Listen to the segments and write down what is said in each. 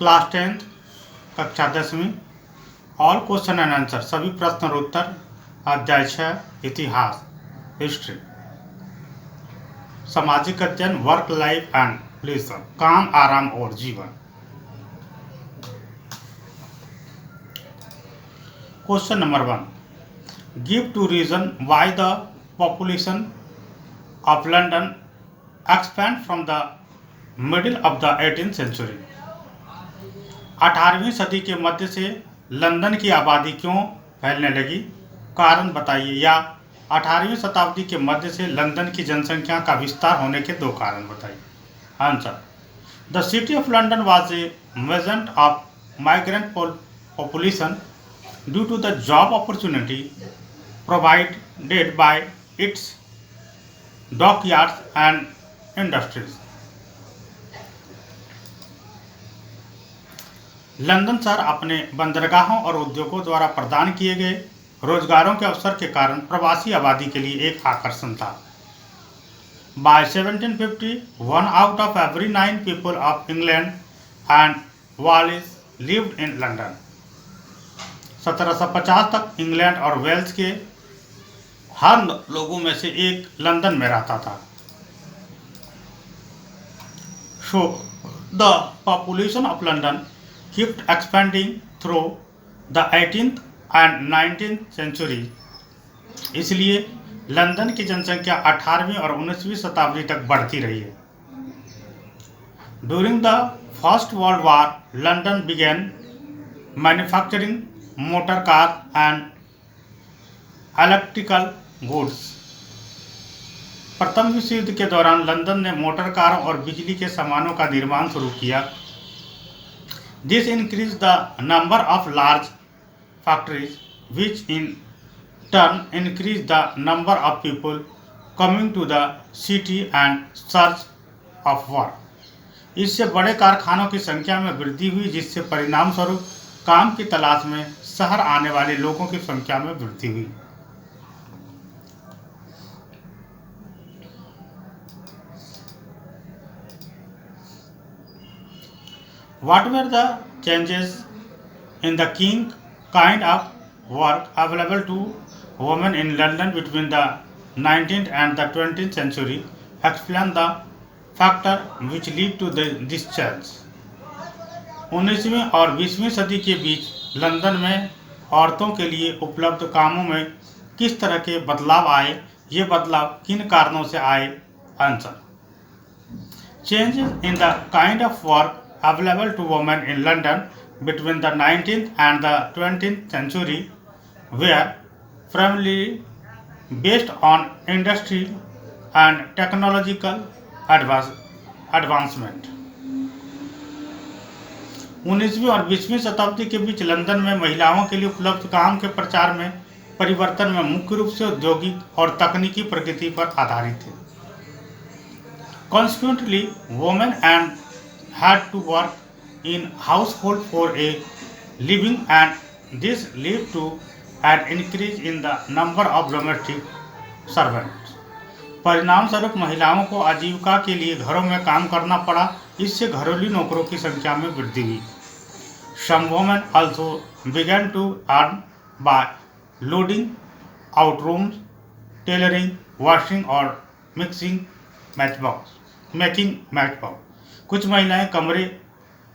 Class 10th कक्षा 10वीं all question and answer सभी प्रश्न और उत्तर अध्याय 6 इतिहास हिस्ट्री सामाजिक अध्ययन वर्क लाइफ एंड प्लेजर काम आराम और जीवन। Question number 1 give two reasons why the population of London expand from the middle of the 18th century. 18वीं सदी के मध्य से लंदन की आबादी क्यों फैलने लगी, कारण बताइए। या 18वीं शताब्दी के मध्य से लंदन की जनसंख्या का विस्तार होने के दो कारण बताइए। Answer the city of London was a magnet of migrant population due to the job opportunity provided by its dockyards and industries. London शहर अपने बंदरगाहों और उद्योगों द्वारा प्रदान किए गए रोजगारों के अवसर के कारण प्रवासी आबादी के लिए एक आकर्षण था। By 1750 1 out of every 9 people of England and Wales lived in London। 1750 तक इंग्लैंड और वेल्स के हर लोगों में से एक लंदन में रहता था। So the population of London kept expanding through the 18th and 19th century। इसलिए लंदन की जनसंख्या 18वीं और 19वीं शताब्दी तक बढ़ती रही है। During the First World War, London began manufacturing motor cars and electrical goods। प्रथम विश्व युद्ध के दौरान लंदन ने मोटर कारों और बिजली के सामानों का निर्माण शुरू किया। This increased the number of large factories, which in turn increased the number of people coming to the city and search of work। इससे बड़े कारखानों की संख्या में वृद्धि हुई, जिससे परिणाम स्वरूप काम की तलाश में शहर आने वाले लोगों की संख्या में वृद्धि हुई। What were the changes in the kind of work available to women in London between the 19th and the 20th century? Explain the factor which lead to this change। 19वीं और 20वीं सदी के बीच लंदन में औरतों के लिए उपलब्ध कामों में किस तरह के बदलाव आए, ये बदलाव किन कारणों से आए। Answer Changes in the kind of work available to women in London between the 19th and the 20th century were primarily based on industry and technological advancement। 19वीं और 20वीं शताब्दी के बीच लंदन में महिलाओं के लिए उपलब्ध काम के प्रचार में परिवर्तन में मुख्य रूप से औद्योगिक और तकनीकी प्रगति पर आधारित थे। Consequently, women and had to work in household for a living, and this led to an increase in the number of domestic servants। परिणाम स्वरूप महिलाओं को आजीविका के लिए घरों में काम करना पड़ा, इससे घरेलू नौकरों की संख्या में वृद्धि हुई। Some women also began to earn by loading out rooms, tailoring, washing or making matchbox। कुछ महिलाएं कमरे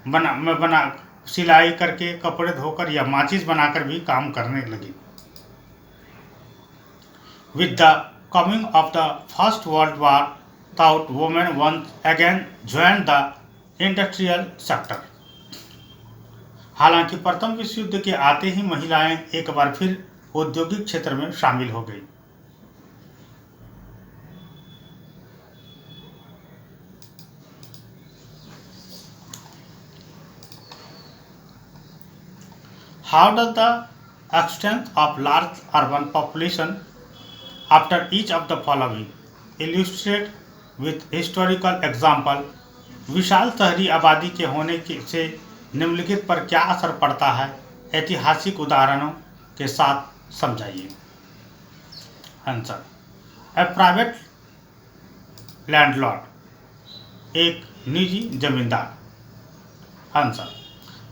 बना सिलाई करके, कपड़े धोकर या माचिस बनाकर भी काम करने लगी। With the coming of the First World War, thought women once again joined the industrial sector। हालांकि प्रथम विश्व युद्ध के आते ही महिलाएं एक बार फिर औद्योगिक क्षेत्र में शामिल हो गई। How does the extent of large urban population after each of the following illustrate with historical example। विशाल शहरी आबादी के होने से निम्नलिखित पर क्या असर पड़ता है, ऐतिहासिक उदाहरणों के साथ समझाइए। आंसर ए प्राइवेट लैंडलॉर्ड, एक निजी जमींदार। Answer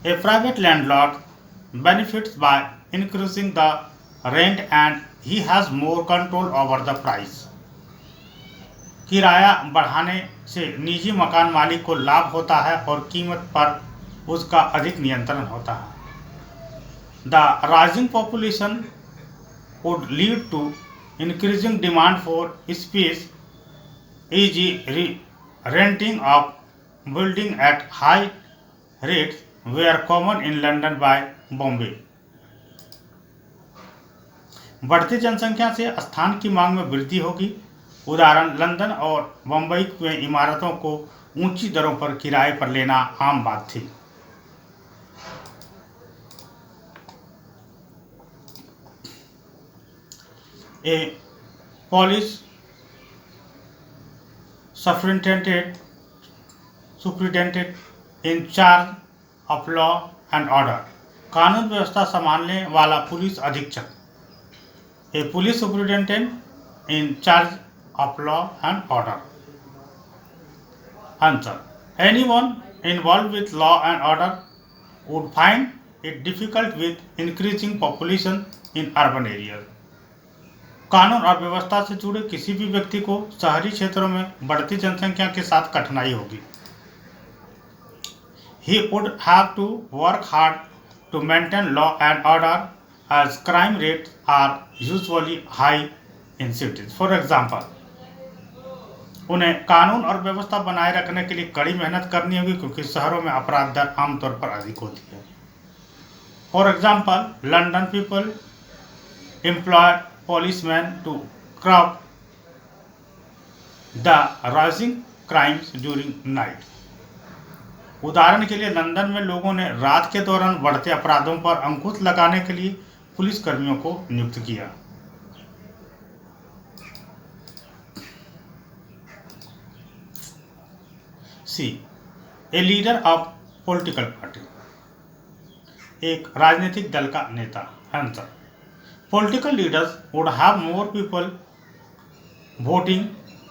A private landlord benefits by increasing the rent and he has more control over the price. किराया बढ़ाने से निजी मकान मालिक को लाभ होता है और कीमत पर उसका अधिक नियंत्रण होता है. The rising population would lead to increasing demand for space, e.g. renting of building at high rates were common in London by Bombay. बढ़ती जनसंख्या से स्थान की मांग में वृद्धि होगी. उदाहरण लंदन और बम्बई में इमारतों को ऊंची दरों पर किराए पर लेना आम बात थी. A police superintendent in charge of law and order. कानून व्यवस्था संभालने वाला पुलिस अधीक्षक. A police superintendent in charge of law and order. Answer. Anyone involved with law and order would find it difficult with increasing population in urban areas. कानून और व्यवस्था से जुड़े किसी भी व्यक्ति को शहरी क्षेत्रों में बढ़ती जनसंख्या के साथ कठिनाई होगी. He would have to work hard to maintain law and order as crime rates are usually high in cities. For example, उन्हें कानून और व्यवस्था बनाए रखने के लिए कड़ी मेहनत करनी होगी क्योंकि शहरों में अपराध दर आमतौर पर अधिक होती है. For example, London people employ policemen to curb the rising crimes during night. उदाहरण के लिए लंदन में लोगों ने रात के दौरान बढ़ते अपराधों पर अंकुश लगाने के लिए पुलिस कर्मियों को नियुक्त किया. C. A leader of political party. एक राजनीतिक दल का नेता. Answer. Political leaders would have more people voting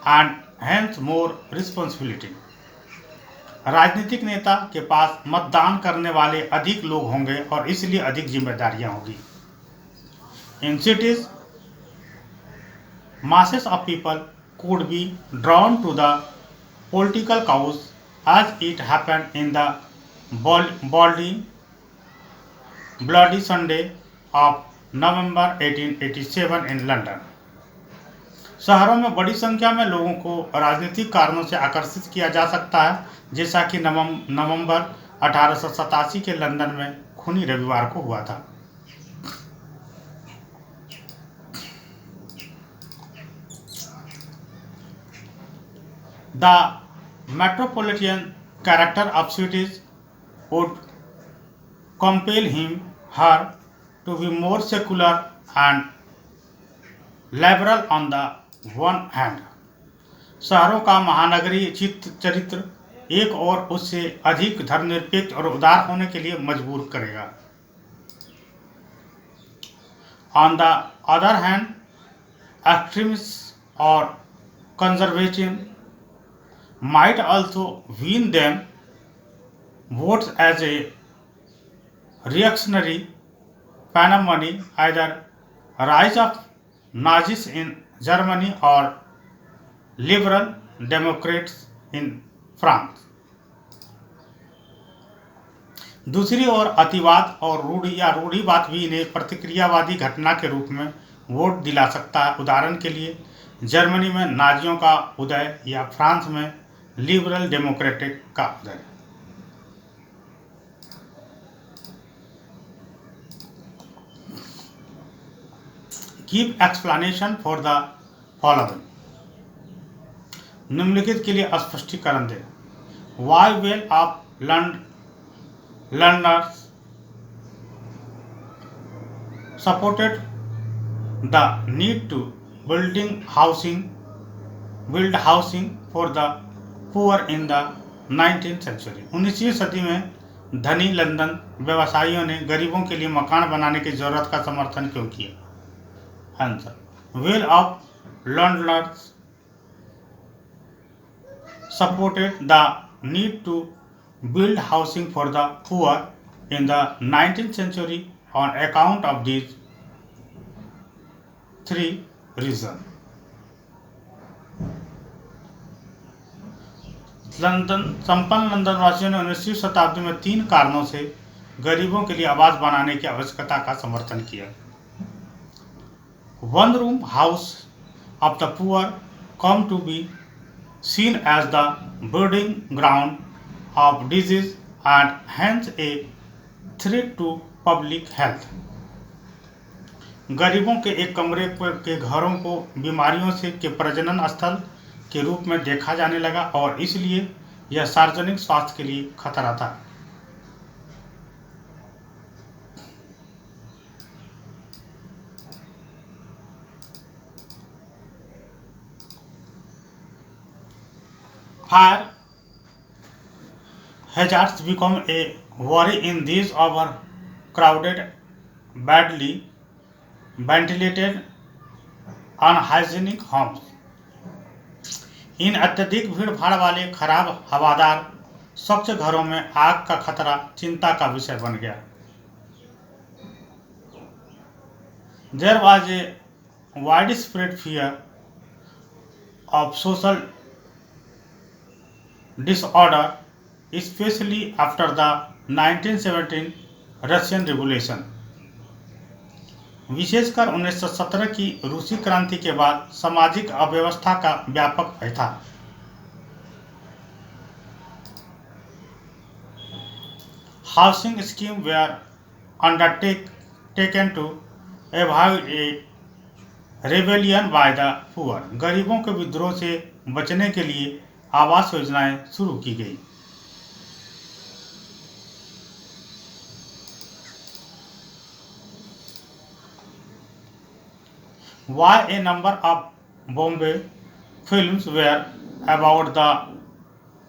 and hence more responsibility. राजनीतिक नेता के पास मतदान करने वाले अधिक लोग होंगे और इसलिए अधिक जिम्मेदारियां होगी. In cities, masses of people could be drawn to the political cause as it happened in the Bloody Sunday of November 1887 in London. शहरों में बड़ी संख्या में लोगों को राजनीतिक कारणों से आकर्षित किया जा सकता है, जैसा कि नवंबर 1887 के लंदन में खूनी रविवार को हुआ था. The metropolitan character of cities would compel her to be more secular and liberal on the one hand. शहरों का महानगरीय चरित्र एक और उससे अधिक धर्मनिरपेक्ष और उदार होने के लिए मजबूर करेगा. On the other hand, extremists or conservative might also win them votes as a reactionary phenomenon, either rise of Nazis in Germany or liberal Democrats in France. दूसरी ओर अतिवाद और रूढ़िवाद भी इन्हें प्रतिक्रियावादी घटना के रूप में वोट दिला सकता है. उदाहरण के लिए जर्मनी में नाजियों का उदय या फ्रांस में लिबरल डेमोक्रेटिक का उदय. Give explanation for the following. निम्नलिखित के लिए स्पष्टीकरण दें. Why well of Londoners supported the need to build housing for the poor in the 19th century. 19वीं सदी में धनी लंदन व्यवसायियों ने गरीबों के लिए मकान बनाने की जरूरत का समर्थन क्यों किया? Answer. Will of Londoners supported the need to build housing for the poor in the 19th century on account of these three reasons. संपन्न लंदन वासियों ने 19वीं शताब्दी में 3 कारणों से गरीबों के लिए आवास बनाने की आवश्यकता का समर्थन किया। One room house of the poor come to be seen as the breeding ground of disease and hence a threat to public health. गरीबों के एक कमरे के घरों को बीमारियों से के प्रजनन स्थल के रूप में देखा जाने लगा और इसलिए यह सार्वजनिक स्वास्थ्य के लिए खतरा था। Fire hazards become a worry in these overcrowded, badly ventilated, unhygienic homes. इन अत्यधिक भीड़ भाड़ वाले खराब हवादार स्वच्छ घरों में आग का खतरा चिंता का विषय बन गया। There was a widespread fear of social disorder, especially after the 1917 Russian Revolution. विशेषकर 1917 की रूसी क्रांति के बाद सामाजिक अव्यवस्था का व्यापक भय था। Housing scheme were undertaken to avoid a rebellion by the poor. गरीबों के विद्रोह से बचने के लिए आवास योजनाएं शुरू की गई। Why a number of Bombay films were about the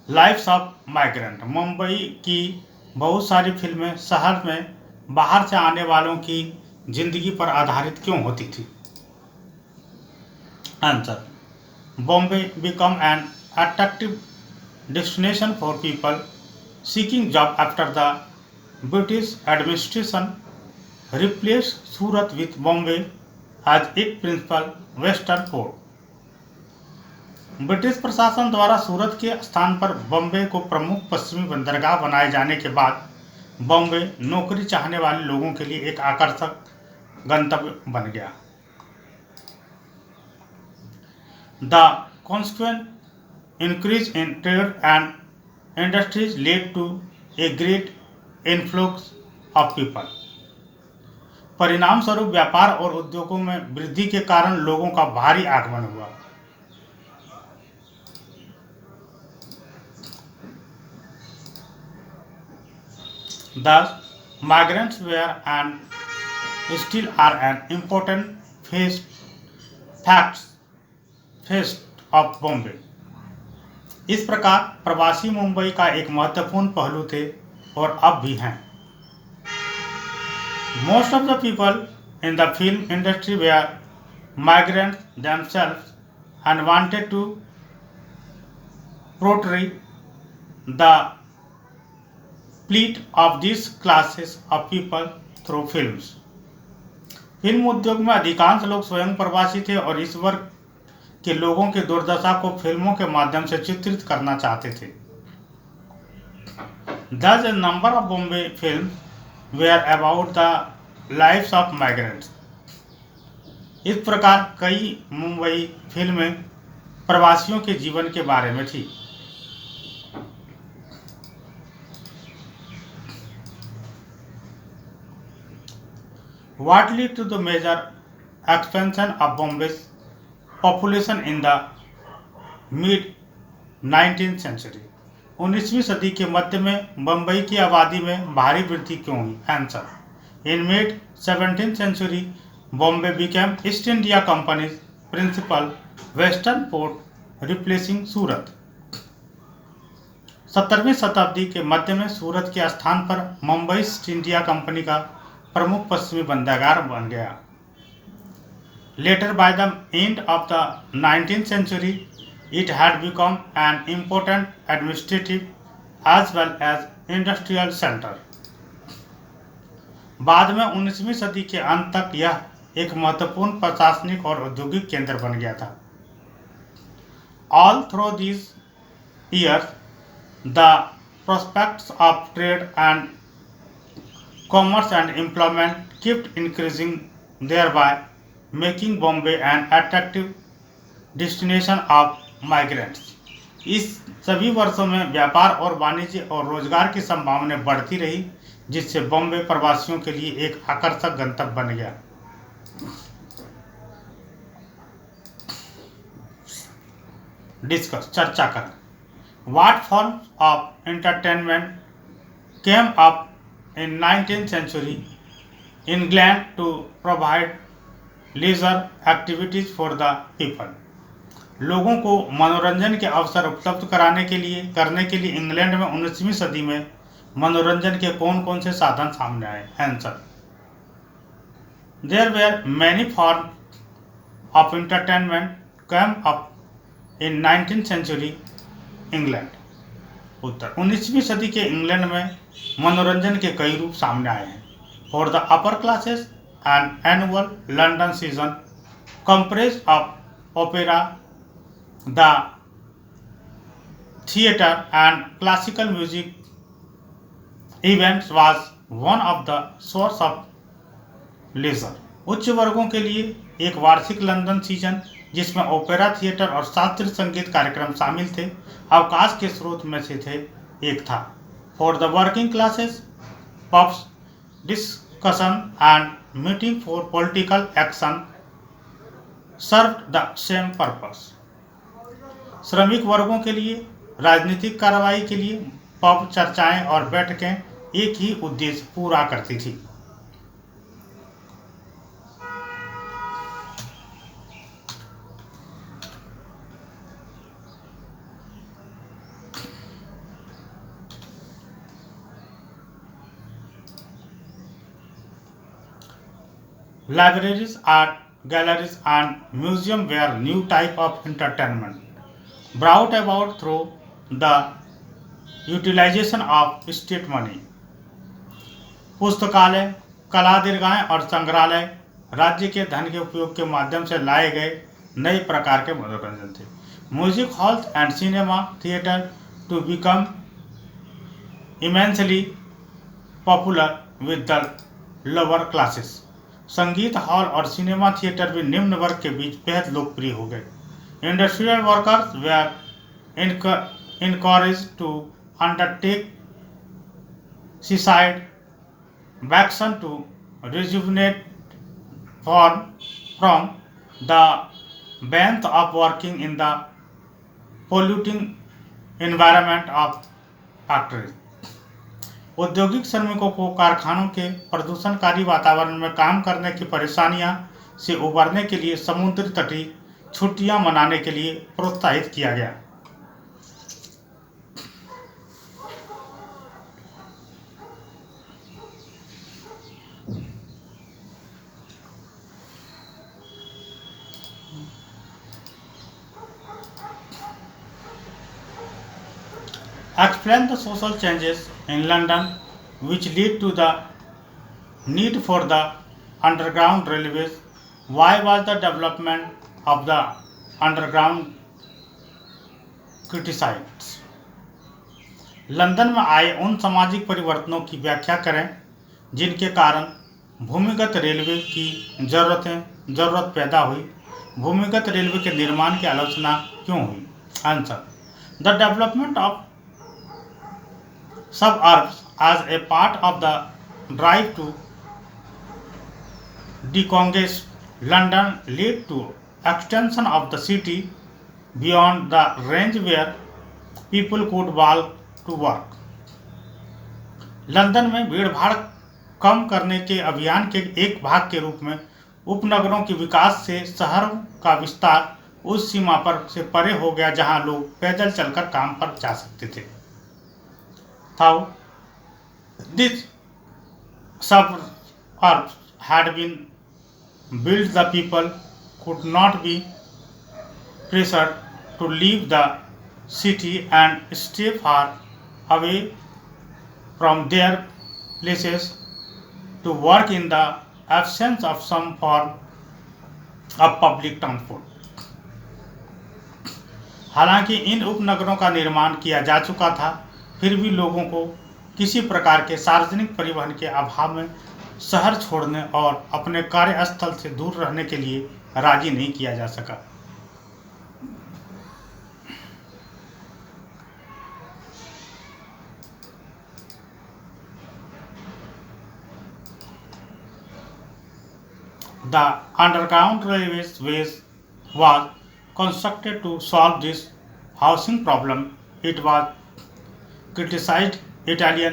lives of migrant. Mumbai की बहुत सारी फिल्में शहर में बाहर से आने वालों की जिंदगी पर आधारित क्यों होती थी? Answer, Bombay become an attractive destination for people seeking job after the British administration replaced Surat with Bombay as its principal western port. British प्रशासन द्वारा सूरत के स्थान पर बॉम्बे को प्रमुख पश्चिमी बंदरगाह बनाए जाने के बाद बॉम्बे नौकरी चाहने वाले लोगों के लिए एक आकर्षक गंतव्य बन गया। The consequent increase in trade and industries led to a great influx of people. परिणाम स्वरूप व्यापार और उद्योगों में वृद्धि के कारण लोगों का भारी आगमन हुआ। Thus, migrants were and still are an important facet of Bombay. इस प्रकार प्रवासी मुंबई का एक महत्वपूर्ण पहलू थे और अब भी हैं। Most of the people in the film industry were migrants themselves and wanted to portray the plight of these classes of people through films. Film उद्योग में अधिकांश लोग स्वयं प्रवासी थे और इस वर्ग के लोगों की दुर्दशा को फिल्मों के माध्यम से चित्रित करना चाहते थे। Thus, a number of Bombay films were about the lives of migrants. इस प्रकार कई मुंबई फिल्में प्रवासियों के जीवन के बारे में थी। What led to the major expansion of Bombay's population in the mid 19th century? 19वीं सदी के मध्य में बम्बई की आबादी में भारी वृद्धि क्यों हुई? Answer, in mid 17th century, Bombay became East India Company's principal western port, replacing सूरत। 17वीं शताब्दी के मध्य में सूरत के स्थान पर मुंबई ईस्ट इंडिया कंपनी का प्रमुख पश्चिमी बंदरगाह बन गया। Later, by the end of the 19th century, it had become an important administrative as well as industrial center. बाद में 19वीं सदी के अंत तक यह एक महत्वपूर्ण प्रशासनिक और औद्योगिक केंद्र बन गया था। All through these years the prospects of trade and commerce and employment kept increasing, thereby making Bombay an attractive destination of migrants. इस सभी वर्षों में व्यापार और वाणिज्य और रोजगार की संभावनाएं बढ़ती रही, जिससे बॉम्बे प्रवासियों के लिए एक आकर्षक गंतव्य बन गया। डिस्कस चर्चा करें। What forms of entertainment came up in 19th century England to provide leisure activities for the people? लोगों को मनोरंजन के अवसर उपलब्ध करने के लिए इंग्लैंड में 19वीं सदी में मनोरंजन के कौन कौन से साधन सामने आए? Answer, There were many forms of entertainment came up in 19th century England. उत्तर, 19वीं सदी के इंग्लैंड में मनोरंजन के कई रूप सामने आए हैं। For the upper classes an annual London season compressed of opera, the theatre and classical music events was one of the source of leisure. उच्च वर्गों के लिए एक वार्षिक लंदन सीजन जिसमें ओपेरा थिएटर और शास्त्रीय संगीत कार्यक्रम शामिल थे, अवकाश के स्रोत में से थे एक था। For the working classes pubs, discussion and meeting for political action served the same purpose. श्रमिक वर्गों के लिए राजनीतिक कार्रवाई के लिए पब, चर्चाएं और बैठकें एक ही उद्देश्य पूरा करती थी। Libraries, art galleries and museums were new type of entertainment brought about through the utilization of state money. पुस्तकालय, कला दीर्घाएं और संग्रहालय राज्य के धन के उपयोग के माध्यम से लाए गए नए प्रकार के मनोरंजन थे। Music halls and cinema theatre to become immensely popular with the lower classes. संगीत हॉल और सिनेमा थिएटर भी निम्न वर्ग के बीच बेहद लोकप्रिय हो गए। Industrial workers were encouraged to undertake seaside vacation to rejuvenate from the bent of working in the polluting environment of factories. औद्योगिक श्रमिकों को कारखानों के प्रदूषणकारी वातावरण में काम करने की परेशानियां से उबरने के लिए समुद्र तटीय छुट्टियां मनाने के लिए प्रोत्साहित किया गया। Explain the social changes in London which lead to the need for the underground railways. Why was the development of the underground criticized? London में आए उन सामाजिक परिवर्तनों की व्याख्या करें जिनके कारण भूमिगत रेलवे की जरूरत पैदा हुई। भूमिगत रेलवे के निर्माण की आलोचना क्यों हुई? Answer, the development of suburbs as a part of the drive to decongest London led to extension of the city beyond the range where people could walk to work. London में भीड़ भाड़ कम करने के अभियान के एक भाग के रूप में उपनगरों के विकास से शहरों का विस्तार उस सीमा पर से परे हो गया जहां लोग पैदल चलकर काम पर जा सकते थे। How this suburbs had been built, the people could not be pressured to leave the city and stay far away from their places to work in the absence of some form of public transport. हालांकि इन उपनगरों का निर्माण किया जा चुका था, फिर भी लोगों को किसी प्रकार के सार्वजनिक परिवहन के अभाव में शहर छोड़ने और अपने कार्यस्थल से दूर रहने के लिए राजी नहीं किया जा सका। The underground railways was constructed to solve this housing problem. It was criticized Italy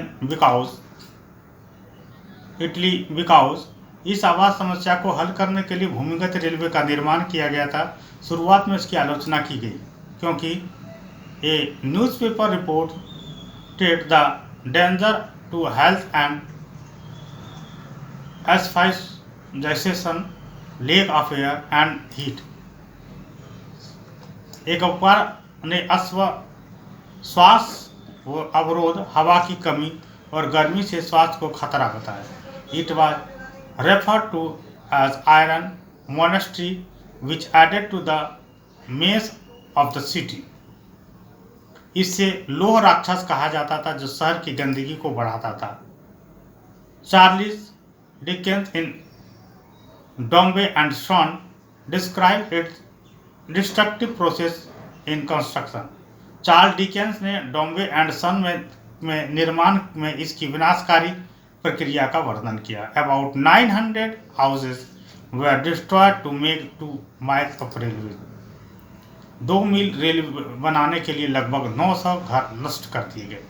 because इस आवास समस्या को हल करने के लिए भूमिगत रेलवे का निर्माण किया गया था। शुरुआत में इसकी आलोचना की गई क्योंकि a newspaper reported the danger to health and asphyxiation, lack of air and heat. एक अखबार ने श्वास अवरोध, हवा की कमी और गर्मी से स्वास्थ्य को खतरा बताया। It was referred to as Iron Monastery, which added to the maze of the city. इसे लोह राक्षस कहा जाता था जो शहर की गंदगी को बढ़ाता था। Charles Dickens in Dombey and Son describe its destructive process in construction. Charles Dickens ने डॉम्बे एंड सन में निर्माण में इसकी विनाशकारी प्रक्रिया का वर्णन किया। About 900 houses were destroyed to make 2 miles of railway. 2 मील रेलवे बनाने के लिए लगभग 900 घर नष्ट कर दिए गए।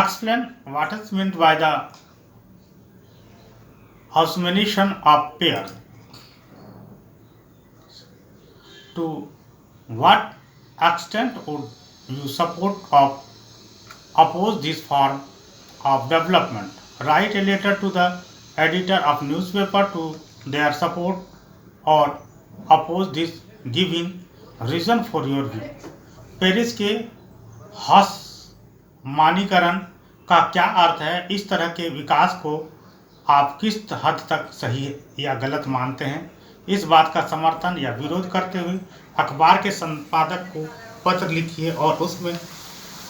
Explain what is meant by the Haussmannian of pair. To what extent would you support or oppose this form of development? Write a letter to the editor of newspaper to their support or oppose this, giving reason for your view. Paris के हॉस्मानीकरण का क्या अर्थ है? इस तरह के विकास को आप किस हद तक सही या गलत मानते हैं? इस बात का समर्थन या विरोध करते हुए अखबार के संपादक को पत्र लिखिए और उसमें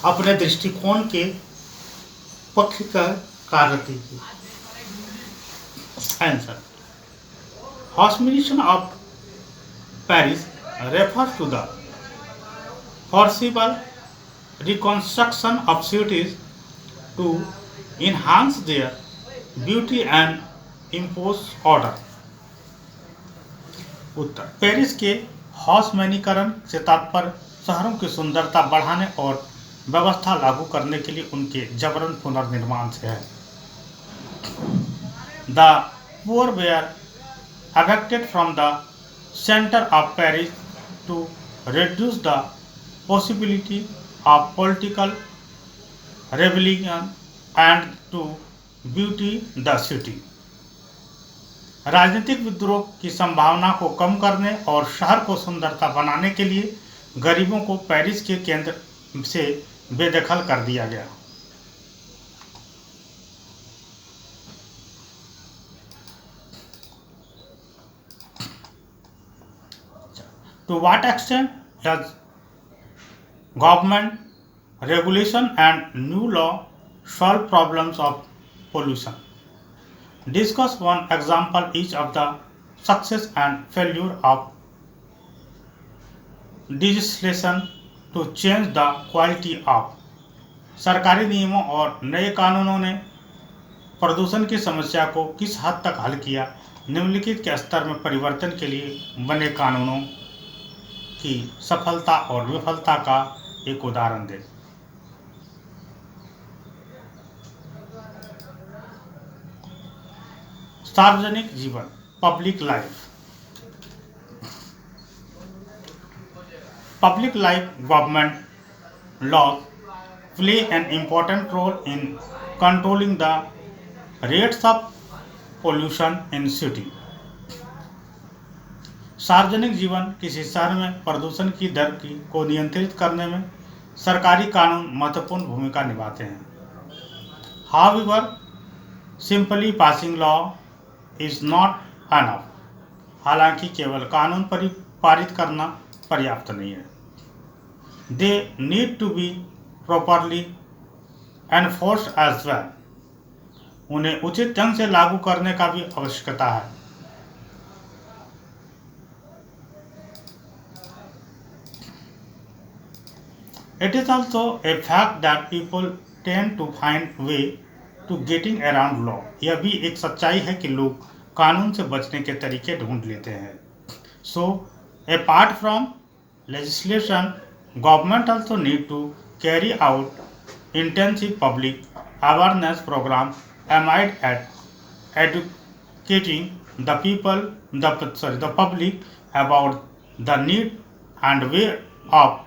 अपने दृष्टिकोण के पक्ष का कार्य कीजिए। Answer: Haussmannization of Paris refers to the forcible reconstruction of cities to enhance their beauty and impose order. Uttar: Paris के हॉस्मैनीकरण से तात्पर्य शहरों की सुंदरता बढ़ाने और व्यवस्था लागू करने के लिए उनके जबरन पुनर्निर्माण से है। The poor were evicted from the center of Paris to reduce the possibility of political rebellion and to beauty the city. राजनीतिक विद्रोह की संभावना को कम करने और शहर को सुंदरता बनाने के लिए गरीबों को पेरिस के केंद्र से बेदखल कर दिया गया। To what extent has government regulation and new law solve problems of pollution? Discuss one example each of the success and failure of legislation to change the quality of. सरकारी नियमों और नए कानूनों ने प्रदूषण की समस्या को किस हद तक हल किया? निम्नलिखित के स्तर में परिवर्तन के लिए बने कानूनों की सफलता और विफलता का एक उदाहरण दें। सार्वजनिक जीवन, public life. Public life government laws play an important role in controlling the rates of pollution in city. सार्वजनिक जीवन किसी शहर में प्रदूषण की दर को नियंत्रित करने में सरकारी कानून महत्वपूर्ण भूमिका निभाते हैं। However, simply passing law is not enough. हालांकि केवल कानून पारित करना पर्याप्त नहीं है। They need to be properly enforced as well. उन्हें उचित ढंग से लागू करने का भी आवश्यकता है। It is also a fact that people tend to find way to getting around law. यह भी एक सच्चाई है कि लोग कानून से बचने के तरीके ढूंढ लेते हैं। So, apart from legislation, government also need to carry out intensive public awareness program aimed at educating the public about the need and way of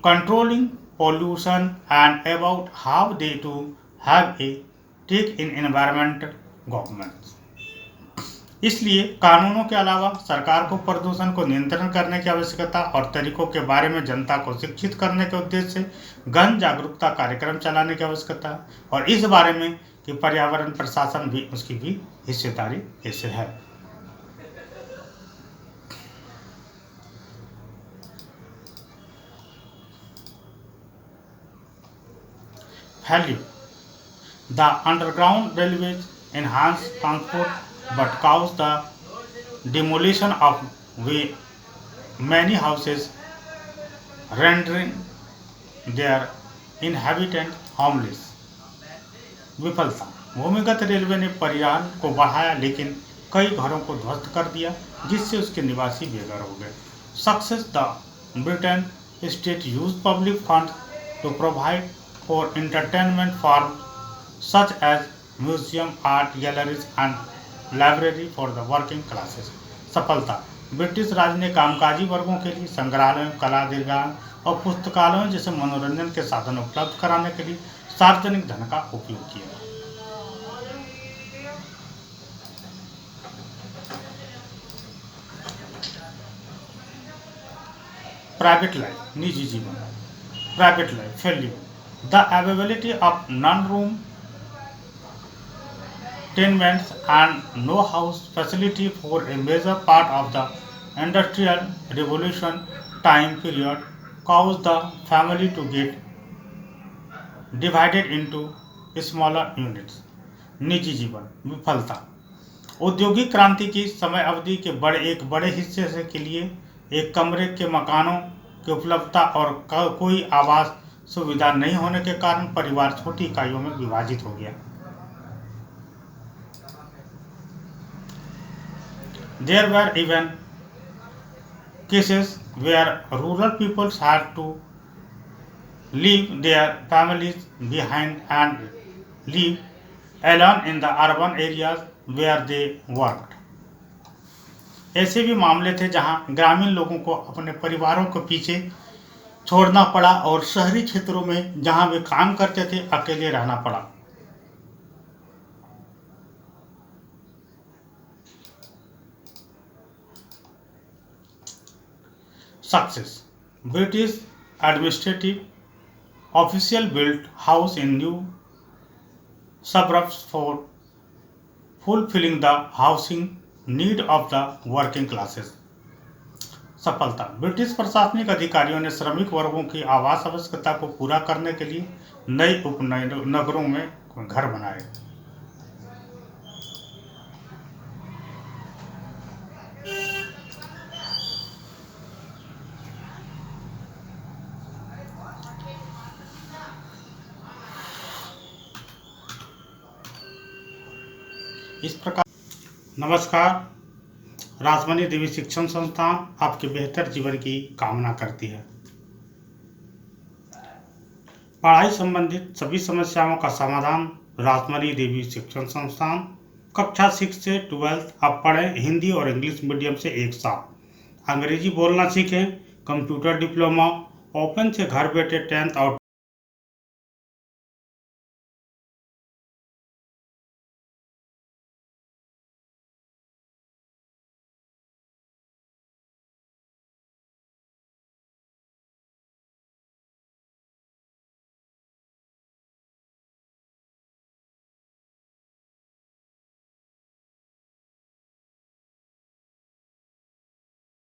controlling pollution and about how they to have a take in environmental governance. इसलिए कानूनों के अलावा सरकार को प्रदूषण को नियंत्रण करने की आवश्यकता और तरीकों के बारे में जनता को शिक्षित करने के उद्देश्य से गहन जागरूकता कार्यक्रम चलाने की आवश्यकता है और इस बारे में कि पर्यावरण प्रशासन भी उसकी भी हिस्सेदारी ऐसे है। Value. The underground railways enhance transport but cause the demolition of many houses, rendering their inhabitants homeless. विफलता। भूमिगत रेलवे ने परिवहन को बढ़ाया लेकिन कई घरों को ध्वस्त कर दिया जिससे उसके निवासी बेघर हो गए। Success. The Britain state used public funds to provide for entertainment forms such as museum, art galleries and library for the working classes. सफलता। ब्रिटिश राज ने कामकाजी वर्गों के लिए संग्रहालयों, कला दीर्घाओं और पुस्तकालयों जैसे मनोरंजन के साधन उपलब्ध कराने के लिए सार्वजनिक धन का उपयोग किया। प्राइवेट लाइफ, निजी जीवन। Private life, failure. The availability of non-room tenements and no house facility for a major part of the Industrial Revolution time period caused the family to get divided into smaller units. निजी जीवन, विफलता। औद्योगिक क्रांति की समय अवधि के एक बड़े हिस्से से के लिए एक कमरे के मकानों की उपलब्धता और कोई आवास सुविधा नहीं होने के कारण परिवार छोटी इकाइयों में विभाजित हो गया। There were even cases where rural peoples had to leave their families behind and live alone in the urban areas where they worked. ऐसे भी मामले थे जहां ग्रामीण लोगों को अपने परिवारों को पीछे छोड़ना पड़ा और शहरी क्षेत्रों में जहां वे काम करते थे अकेले रहना पड़ा। Success. British administrative official built house in new suburbs for fulfilling the housing need of the working classes. सफलता। ब्रिटिश प्रशासनिक अधिकारियों ने श्रमिक वर्गों की आवास आवश्यकता को पूरा करने के लिए नए उपनगरों में घर बनाए। इस प्रकार नमस्कार, राजमणि देवी शिक्षण संस्थान आपके बेहतर जीवन की कामना करती है। पढ़ाई संबंधित सभी समस्याओं का समाधान राजमणि देवी शिक्षण संस्थान। कक्षा 6 से 12 आप पढ़ें हिंदी और इंग्लिश मीडियम से एक साथ। अंग्रेजी बोलना सीखें, कंप्यूटर डिप्लोमा, ओपन से घर बैठे 10th और